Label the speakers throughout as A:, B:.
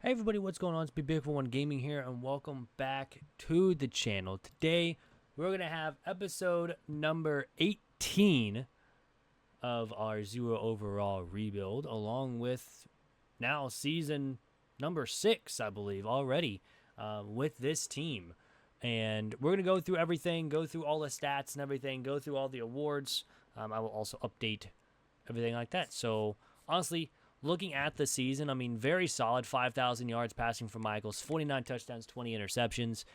A: Hey everybody, what's going on? It's Big for One Gaming here, and welcome back to the channel. Today, we're going to have episode number 18 of our Zero Overall Rebuild, along with now season number 6, I believe, already with this team. And we're going to go through everything, go through all the stats and everything, go through all the awards. I will also update everything like that. So, honestly, looking at the season, I mean, very solid. 5,000 yards passing from Michaels, 49 touchdowns, 20 interceptions.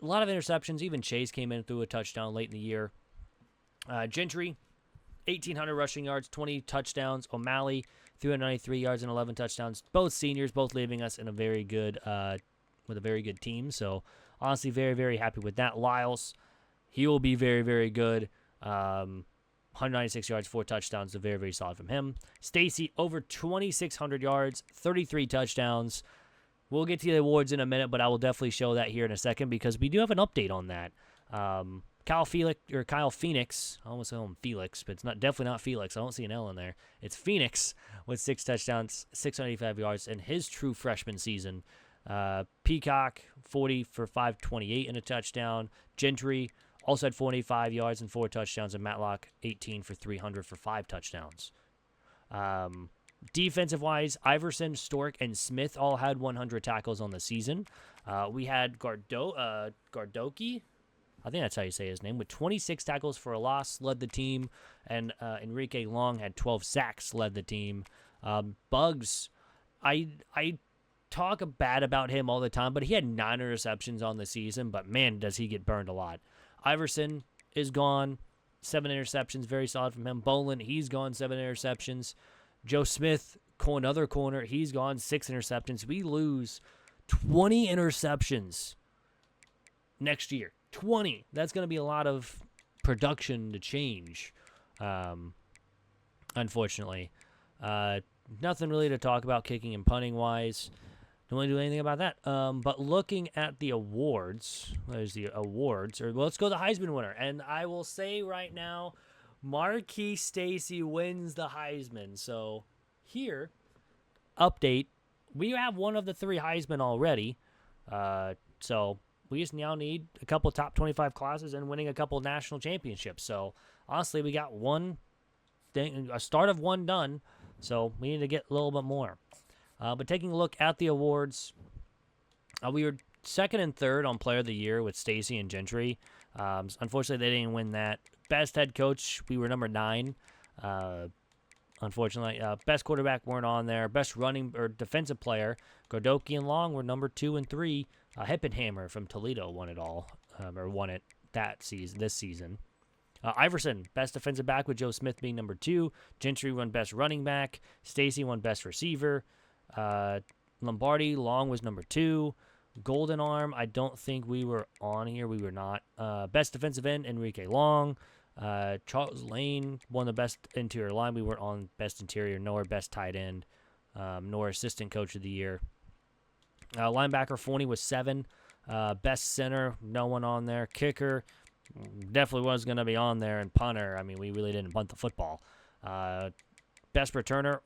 A: A lot of interceptions. Even Chase came in through a touchdown late in the year. Gentry, 1,800 rushing yards, 20 touchdowns. O'Malley, 393 yards and 11 touchdowns. Both seniors, both leaving us in a very good, with a very good team. So, honestly, very, very happy with that. Lyles, he will be very, very good. 196 yards, 4 touchdowns, so very, very solid from him. Stacy, over 2,600 yards, 33 touchdowns. We'll get to the awards in a minute, but I will definitely show that here in a second because we do have an update on that. Kyle Phoenix, I almost call him Felix, but it's definitely not Felix. I don't see an L in there. It's Phoenix with 6 touchdowns, 685 yards in his true freshman season. Peacock, 40 for 528 and a touchdown. Gentry also had 485 yards and 4 touchdowns, and Matlock, 18 for 300 for 5 touchdowns. Defensive-wise, Iverson, Stork, and Smith all had 100 tackles on the season. We had Gardoki, I think that's how you say his name, with 26 tackles for a loss, led the team, and Enrique Long had 12 sacks, led the team. Bugs, I talk bad about him all the time, but he had 9 interceptions on the season, but man, does he get burned a lot. Iverson is gone, 7 interceptions, very solid from him. Bolin, he's gone, 7 interceptions. Joe Smith, another corner, he's gone, 6 interceptions. We lose 20 interceptions next year. 20. That's going to be a lot of production to change, unfortunately. Nothing really to talk about kicking and punting-wise. Don't want to do anything about that. But looking at the awards, there's the awards. Let's go to the Heisman winner. And I will say right now, Marquis Stacy wins the Heisman. So here, update. We have one of the 3 Heisman already. So we just now need a couple top 25 classes and winning a couple national championships. So honestly, we got one thing, a start of one done. So we need to get a little bit more. But taking a look at the awards, we were 2nd and 3rd on Player of the Year with Stacy and Gentry. Unfortunately, they didn't win that. Best head coach, we were number 9. Unfortunately, best quarterback weren't on there. Best running or defensive player, Gardoki and Long were number 2 and 3. Hippenhammer from Toledo won it all, or won it this season. Iverson, best defensive back with Joe Smith being number 2. Gentry won best running back. Stacy won best receiver. Lombardi, Long was number 2. Golden Arm, I don't think we were on here. We were not. Best defensive end, Enrique Long. Charles Lane won the best interior line. We weren't on best interior, nor best tight end, nor assistant coach of the year. Linebacker, Forney was 7. Best center, no one on there. Kicker, definitely was going to be on there. And punter, I mean, we really didn't punt the football. Best returner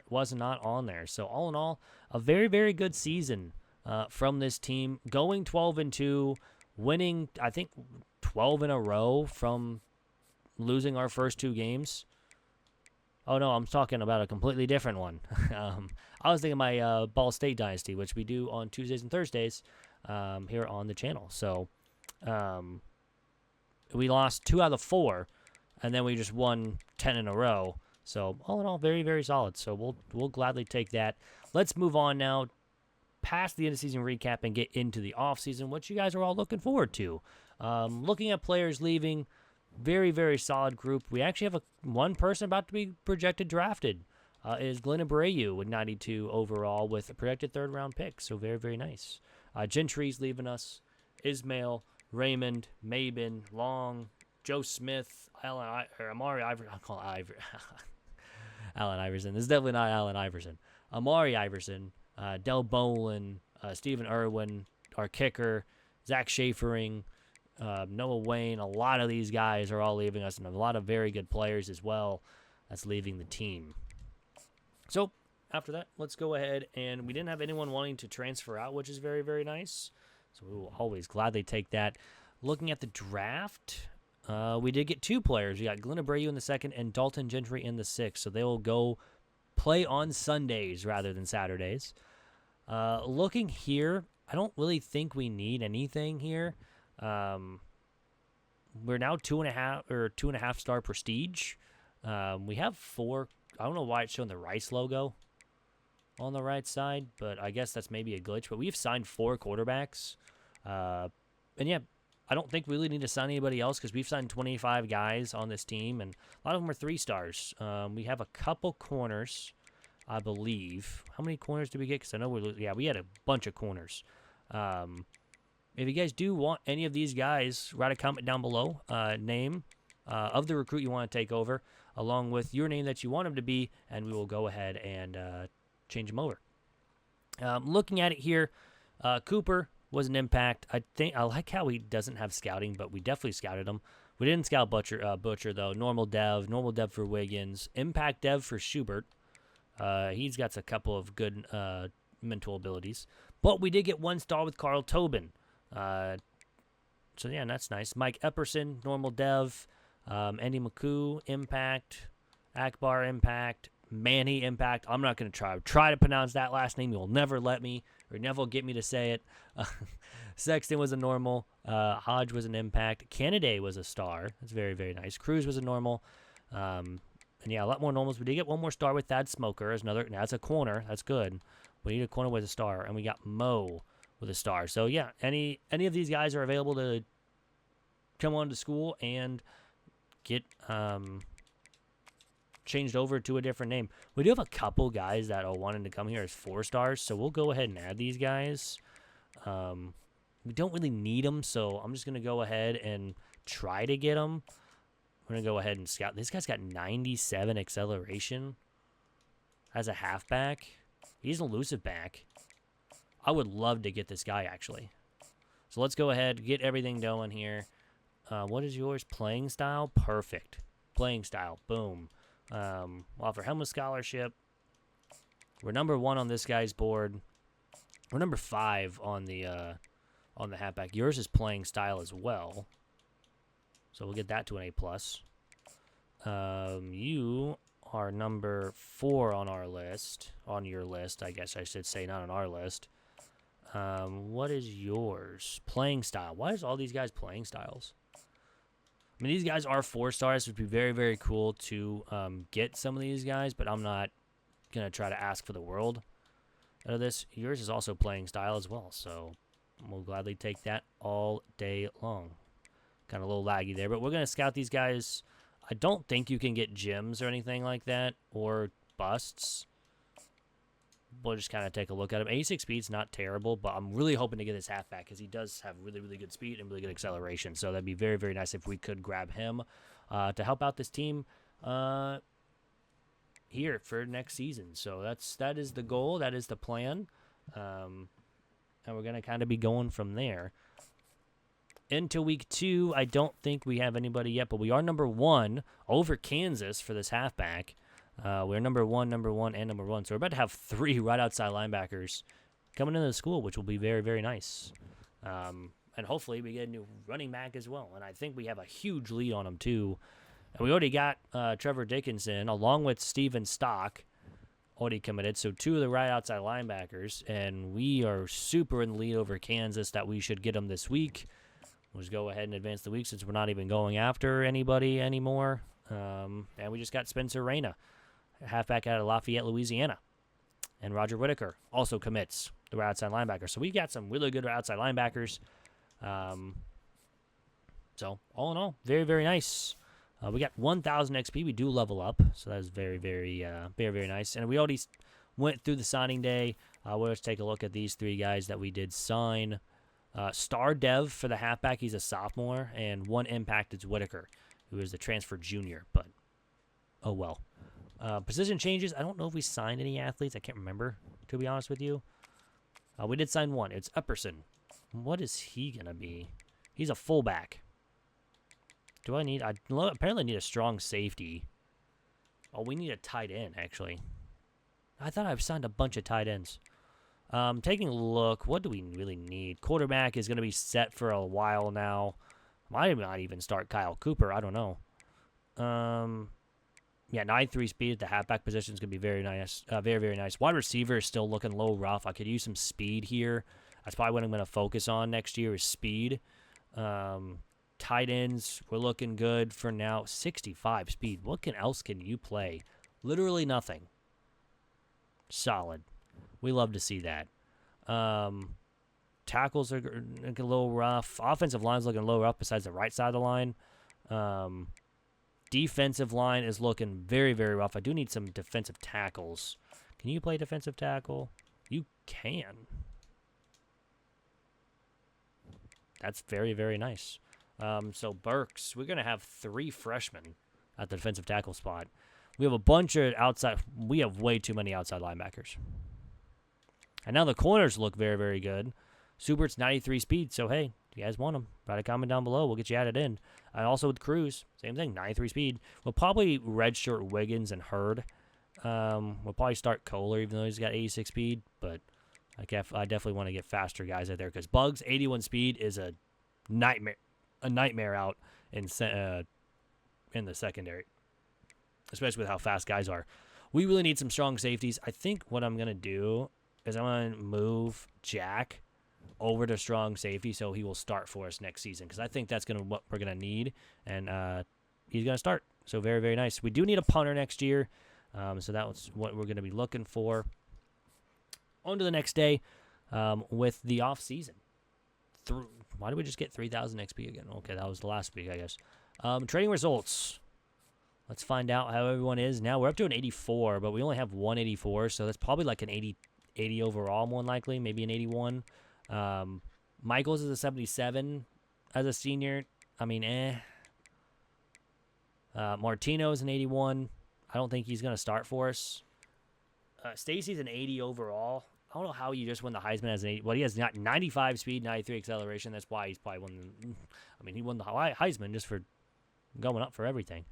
A: was not on there. So all in all, a very, very good season from this team. Going 12-2, winning, I think, 12 in a row from losing our first 2 games. Oh, no, I'm talking about a completely different one. I was thinking my Ball State Dynasty, which we do on Tuesdays and Thursdays here on the channel. So we lost 2 out of 4, and then we just won 10 in a row. So, all in all, very, very solid. So, we'll gladly take that. Let's move on now past the end-of-season recap and get into the offseason, which you guys are all looking forward to. Looking at players leaving, very, very solid group. We actually have one person about to be projected drafted. Is Glenn Abreu with 92 overall with a projected 3rd-round pick. So, very, very nice. Gentry's leaving us. Ismail, Raymond, Mabin, Long, Joe Smith, Amari Iverson. I'll call it Allen Iverson. This is definitely not Allen Iverson. Amari Iverson, Del Bolin, Stephen Irwin, our kicker, Zach Schafering, Noah Wayne. A lot of these guys are all leaving us, and a lot of very good players as well that's leaving the team. So after that, let's go ahead, and we didn't have anyone wanting to transfer out, which is very, very nice. So we will always gladly take that. Looking at the draft, we did get 2 players. We got Glenn Abreu in the 2nd and Dalton Gentry in the 6th. So they will go play on Sundays rather than Saturdays. Looking here, I don't really think we need anything here. We're now 2.5 star prestige. We have 4. I don't know why it's showing the Rice logo on the right side, but I guess that's maybe a glitch. But we've signed 4 quarterbacks. And yeah, I don't think we really need to sign anybody else because we've signed 25 guys on this team, and a lot of them are 3 stars. We have a couple corners, I believe. How many corners did we get? Because I know we had a bunch of corners. If you guys do want any of these guys, write a comment down below. Name of the recruit you want to take over, along with your name that you want him to be, and we will go ahead and change him over. Looking at it here, Cooper was an impact. I like how he doesn't have scouting, but we definitely scouted him. We didn't scout Butcher though. Normal dev for Wiggins. Impact dev for Schubert. He's got a couple of good mental abilities. But we did get 1 star with Carl Tobin. So yeah, that's nice. Mike Epperson, normal dev. Andy McCoo, impact. Akbar, impact. Manny, impact. I'm not going to try to pronounce that last name. You'll never let me, or never get me to say it. Sexton was a normal. Hodge was an impact. Kennedy was a star. That's very, very nice. Cruz was a normal. And yeah, a lot more normals. We did get 1 more star with Thad Smoker. Now that's a corner. That's good. We need a corner with a star. And we got Mo with a star. So yeah, any of these guys are available to come on to school and get changed over to a different name. We do have a couple guys that are wanting to come here as 4 stars, so we'll go ahead and add these guys. We don't really need them, so I'm just going to go ahead and try to get them. We're going to go ahead and scout. This guy's got 97 acceleration as a halfback. He's an elusive back. I would love to get this guy, actually. So let's go ahead, get everything going here. What is yours? Playing style? Perfect. Playing style. Boom. Offer Helmut Scholarship. We're number 1 on this guy's board. We're number 5 on the halfback. Yours is playing style as well, so we'll get that to an A+. You are number 4 on our list. On your list, I guess I should say, not on our list. What is yours? Playing style. Why is all these guys playing styles? I mean, these guys are 4 stars. It would be very, very cool to get some of these guys, but I'm not going to try to ask for the world out of this. Yours is also playing style as well, so we'll gladly take that all day long. Kind of a little laggy there, but we're going to scout these guys. I don't think you can get gems or anything like that, or busts. We'll just kind of take a look at him. 86 speed's not terrible, but I'm really hoping to get his halfback because he does have really, really good speed and really good acceleration. So that'd be very, very nice if we could grab him to help out this team here for next season. So that is the goal. That is the plan. And we're going to kind of be going from there. Into week 2, I don't think we have anybody yet, but we are number 1 over Kansas for this halfback. We're number 1, and number 1. So we're about to have 3 right outside linebackers coming into the school, which will be very, very nice. And hopefully we get a new running back as well. And I think we have a huge lead on him, too. And we already got Trevor Dickinson, along with Steven Stock, already committed. So 2 of the right outside linebackers. And we are super in the lead over Kansas that we should get them this week. We'll just go ahead and advance the week since we're not even going after anybody anymore. And we just got Spencer Reyna, halfback out of Lafayette, Louisiana. And Roger Whitaker also commits the right outside linebacker. So we got some really good right outside linebackers. So all in all, very, very nice. We got 1,000 XP. We do level up. So that is very, very, very, very nice. And we already went through the signing day. We'll just take a look at these 3 guys that we did sign. Star Dev for the halfback. He's a sophomore. And 1 impact is Whitaker, who is the transfer junior. But, oh well. Position changes. I don't know if we signed any athletes. I can't remember, to be honest with you. We did sign 1. It's Epperson. What is he going to be? He's a fullback. I apparently need a strong safety. Oh, we need a tight end, actually. I thought I've signed a bunch of tight ends. Taking a look, what do we really need? Quarterback is going to be set for a while now. Might not even start Kyle Cooper. I don't know. Yeah, 9.3 speed at the halfback position is going to be very nice. Very, very nice. Wide receiver is still looking low rough. I could use some speed here. That's probably what I'm going to focus on next year is speed. Tight ends, we're looking good for now. 65 speed. What else can you play? Literally nothing. Solid. We love to see that. Tackles are looking a little rough. Offensive line's looking a little rough besides the right side of the line. Defensive line is looking very, very rough. I do need some defensive tackles. Can you play defensive tackle? You can. That's very, very nice. So Burks, we're going to have 3 freshmen at the defensive tackle spot. We have a bunch of outside. We have way too many outside linebackers. And now the corners look very, very good. Subert's 93 speed, so hey, if you guys want them, write a comment down below. We'll get you added in. And also with Cruz, same thing, 93 speed. We'll probably redshirt Wiggins and Hurd. We'll probably start Kohler, even though he's got 86 speed. But I definitely want to get faster guys out there because Bugs, 81 speed is a nightmare out in the secondary, especially with how fast guys are. We really need some strong safeties. I think what I'm going to do is I'm going to move Jack over to strong safety so he will start for us next season because I think that's what we're going to need, and he's going to start. So very, very nice. We do need a punter next year, so that's what we're going to be looking for. On to the next day with the off-season. Why did we just get 3,000 XP again? Okay, that was the last week, I guess. Trading results. Let's find out how everyone is. Now we're up to an 84, but we only have 184, so that's probably like an 80 overall, more than likely, maybe an 81. Michaels is a 77 as a senior. I mean, Martino is an 81. I don't think he's going to start for us. Stacy's an 80 overall. I don't know how you just won the Heisman as an 80. Well, he has 95 speed, 93 acceleration. That's why he's probably won. I mean, he won the Heisman just for going up for everything.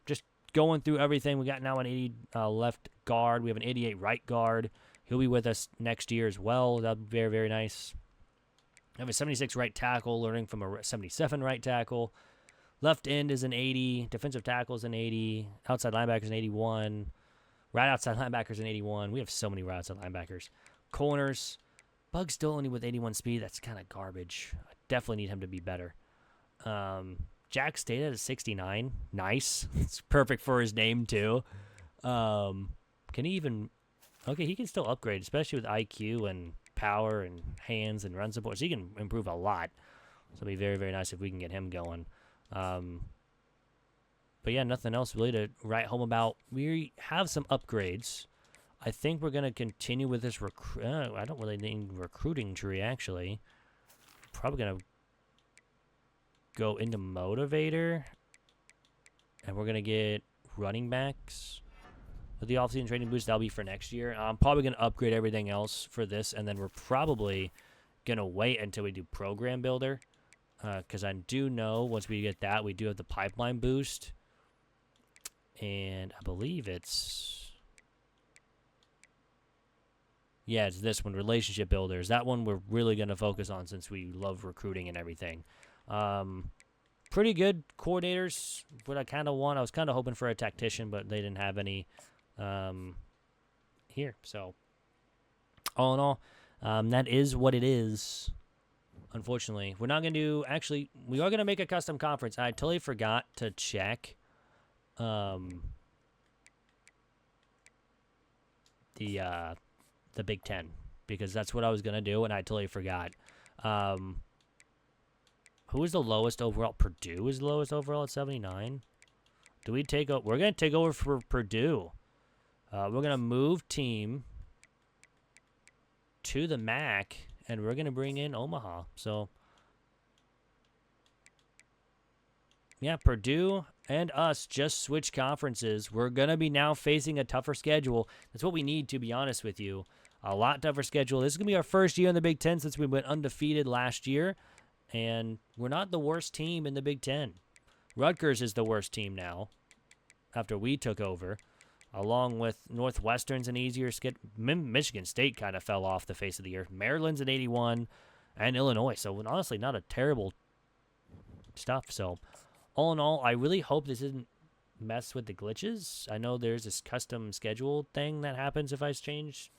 A: Just going through everything. We got now an 80 left guard. We have an 88 right guard. He'll be with us next year as well. That'll be very, very nice. I have a 76 right tackle, learning from a 77 right tackle. Left end is an 80. Defensive tackle is an 80. Outside linebacker is an 81. Right outside linebacker is an 81. We have so many right outside linebackers. Corners. Bug's still only with 81 speed. That's kind of garbage. I definitely need him to be better. Jack stayed at a 69. Nice. It's perfect for his name, too. Can he even... Okay, he can still upgrade, especially with IQ and power and hands and run support. So he can improve a lot. So it'll be very, very nice if we can get him going. But yeah, nothing else really to write home about. We have some upgrades. I think we're going to continue with this I don't really need recruiting tree, actually. Probably going to go into motivator. And we're going to get running backs. With the offseason training boost, that'll be for next year. I'm probably going to upgrade everything else for this, and then we're probably going to wait until we do program builder. Because I do know once we get that, we do have the pipeline boost. And I believe it's... Yeah, it's this one, relationship builders. That one we're really going to focus on since we love recruiting and everything. Pretty good coordinators, what I kind of want. I was kind of hoping for a tactician, but they didn't have any here. So, all in all, that is what it is. Unfortunately, we're not going to do... Actually, we are going to make a custom conference. I totally forgot to check the Big Ten, because that's what I was going to do, and I totally forgot. Who is the lowest overall? Purdue is the lowest overall at 79. Do we take over? We're going to take over for Purdue. We're going to move team to the MAC, and we're going to bring in Omaha. So, yeah, Purdue and us just switched conferences. We're going to be now facing a tougher schedule. That's what we need, to be honest with you. A lot tougher schedule. This is going to be our first year in the Big Ten since we went undefeated last year. And we're not the worst team in the Big Ten. Rutgers is the worst team now after we took over. along with Northwestern's an easier skid. Michigan State kind of fell off the face of the earth. Maryland's at 81, and Illinois. So honestly, not a terrible stuff. So all in all, I really hope this isn't mess with the glitches. I know there's this custom schedule thing that happens if I change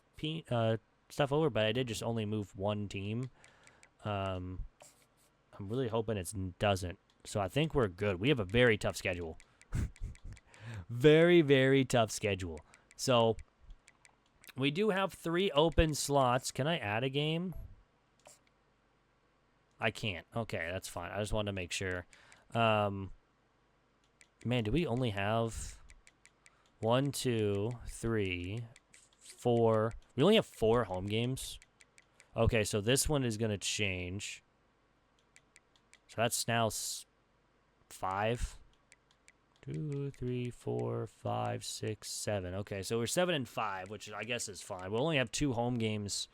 A: stuff over, but I did just only move one team. I'm really hoping it doesn't. So I think we're good. We have a very tough schedule. Very, very tough schedule. So we do have 3 open slots. Can I add a game? I can't. Okay, that's fine. I just wanted to make sure. Man, do we only have 1, 2, 3, 4? We only have 4 home games. Okay, so this one is going to change. So that's now 5. 2, 3, 4, 5, 6, 7. Okay, so we're 7-5, which I guess is fine. We'll only have 2 home games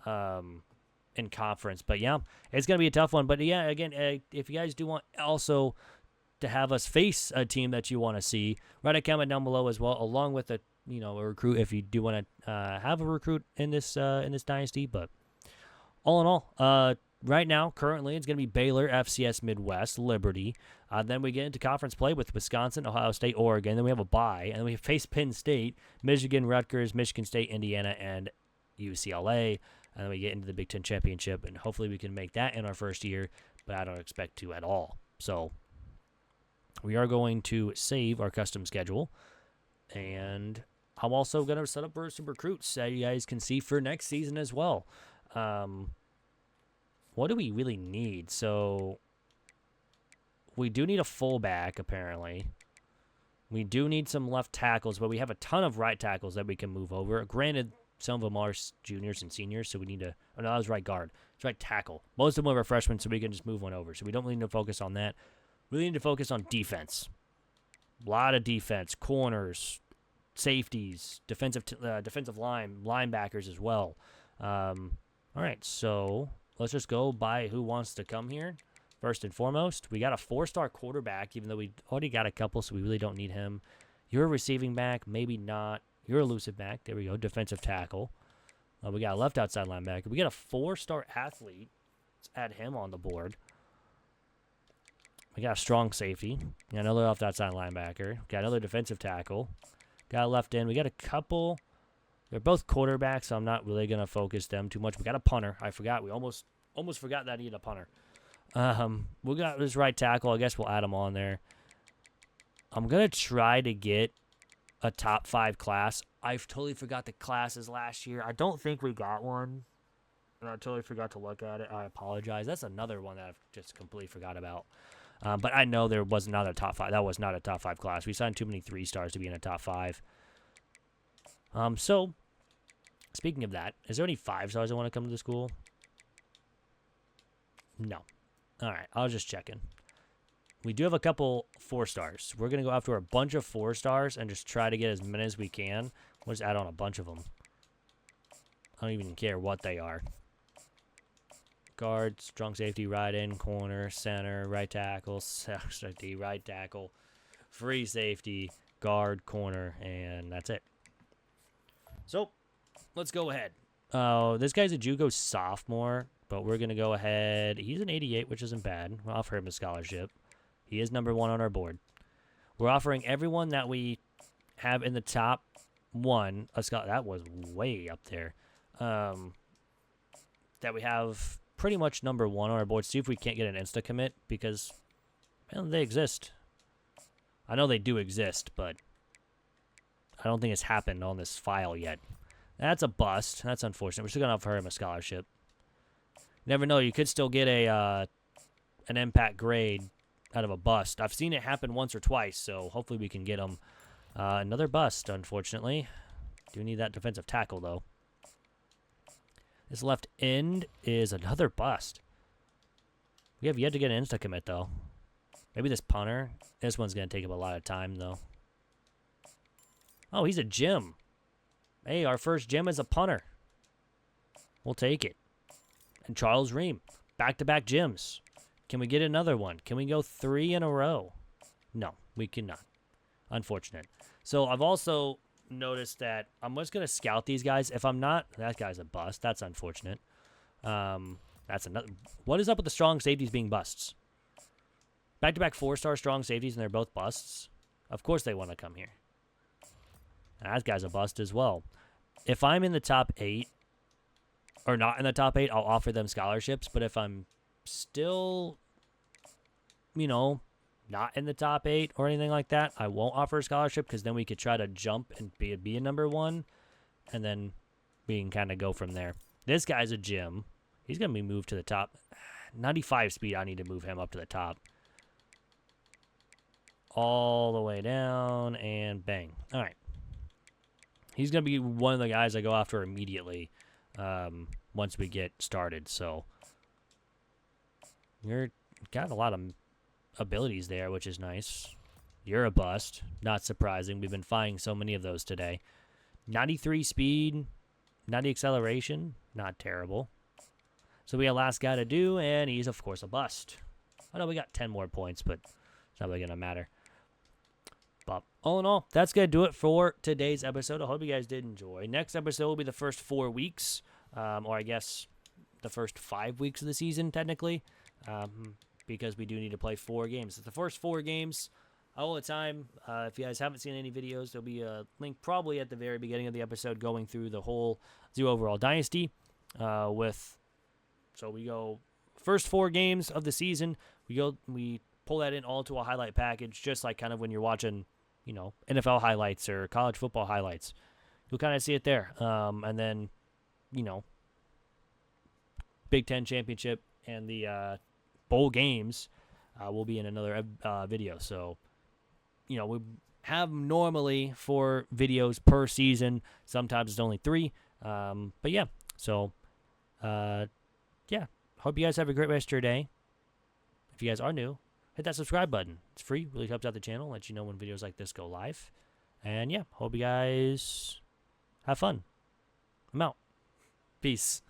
A: in conference. But yeah, it's going to be a tough one. But yeah, again, if you guys do want also to have us face a team that you want to see, write a comment down below as well, along with a recruit if you do want to have a recruit in this dynasty. But all in all, right now, currently, it's going to be Baylor, FCS Midwest, Liberty. Then we get into conference play with Wisconsin, Ohio State, Oregon. Then we have a bye, and then we face Penn State, Michigan, Rutgers, Michigan State, Indiana, and UCLA. And then we get into the Big Ten Championship, and hopefully we can make that in our first year, but I don't expect to at all. So we are going to save our custom schedule, and I'm also going to set up for some recruits that you guys can see for next season as well. What do we really need? So we do need a fullback, apparently. We do need some left tackles, but we have a ton of right tackles that we can move over. Granted, some of them are juniors and seniors, so we need to... Oh, no, that was right guard. It's right tackle. Most of them are freshmen, so we can just move one over. So we don't really need to focus on that. We really need to focus on defense. A lot of defense. Corners, safeties, defensive line, linebackers as well. All right, so let's just go by who wants to come here. First and foremost, we got a 4-star quarterback, even though we already got a couple, so we really don't need him. You're a receiving back, maybe not. You're a elusive back. There we go, defensive tackle. We got a left outside linebacker. We got a 4-star athlete. Let's add him on the board. We got a strong safety. Got another left outside linebacker. Got another defensive tackle. Got a left end. We got a couple. They're both quarterbacks, so I'm not really going to focus them too much. We got a punter. I forgot. We almost forgot that I needed a punter. We got this right tackle. I guess we'll add him on there. I'm going to try to get a top 5 class. I totally forgot the classes last year. I don't think we got one. And I totally forgot to look at it. I apologize. That's another one that I've just completely forgot about. But I know there was not a top 5. That was not a top 5 class. We signed too many 3-stars to be in a top 5. So, speaking of that, is there any 5-stars that want to come to the school? No. All right, I was just checking. We do have a couple 4-stars. We're going to go after a bunch of 4-stars and just try to get as many as we can. We'll just add on a bunch of them. I don't even care what they are. Guard, strong safety, right end, corner, center, right tackle, safety, right tackle, free safety, guard, corner, and that's it. So, let's go ahead. This guy's a JUCO sophomore, but we're going to go ahead. He's an 88, which isn't bad. We'll offer him a scholarship. He is number 1 on our board. We're offering everyone that we have in the top 1 a scholarship. That was way up there. That we have pretty much number 1 on our board. See if we can't get an insta commit because, man, they exist. I know they do exist, but I don't think it's happened on this file yet. That's a bust. That's unfortunate. We're still gonna offer him a scholarship. Never know. You could still get an impact grade out of a bust. I've seen it happen once or twice, so hopefully we can get him. Another bust, unfortunately. Do need that defensive tackle, though. This left end is another bust. We have yet to get an insta-commit, though. Maybe this punter. This one's going to take up a lot of time, though. Oh, he's a gym. Hey, our first gym is a punter. We'll take it. And Charles Ream. Back-to-back gyms. Can we get another one? Can we go 3 in a row? No, we cannot. Unfortunate. So I've also noticed that I'm just going to scout these guys. If I'm not, that guy's a bust. That's unfortunate. That's another. What is up with the strong safeties being busts? Back-to-back 4-star strong safeties, and they're both busts. Of course they want to come here. And that guy's a bust as well. If I'm in the top 8, or not in the top 8, I'll offer them scholarships. But if I'm still, not in the top 8 or anything like that, I won't offer a scholarship because then we could try to jump and be a number 1. And then we can kind of go from there. This guy's a gem. He's going to be moved to the top. 95 speed, I need to move him up to the top. All the way down, and bang. All right. He's going to be one of the guys I go after immediately once we get started. So you're got a lot of abilities there, which is nice. You're a bust. Not surprising. We've been finding so many of those today. 93 speed, 90 acceleration. Not terrible. So we got last guy to do, and he's, of course, a bust. I know we got 10 more points, but it's not really going to matter. But all in all, that's going to do it for today's episode. I hope you guys did enjoy. Next episode will be the first 4 weeks, or I guess the first 5 weeks of the season, technically, because we do need to play 4 games. It's the first 4 games all the time. If you guys haven't seen any videos, there'll be a link probably at the very beginning of the episode going through the whole Zero Overall Dynasty so we go first 4 games of the season. We pull that in all to a highlight package, just like kind of when you're watching, NFL highlights or college football highlights. You'll kind of see it there. And then, Big Ten Championship and the bowl games will be in another video. So, we have normally 4 videos per season. Sometimes it's only 3. But yeah, so yeah, hope you guys have a great rest of your day. If you guys are new, hit that subscribe button. It's free. Really helps out the channel. Lets you know when videos like this go live. And yeah, hope you guys have fun. I'm out. Peace.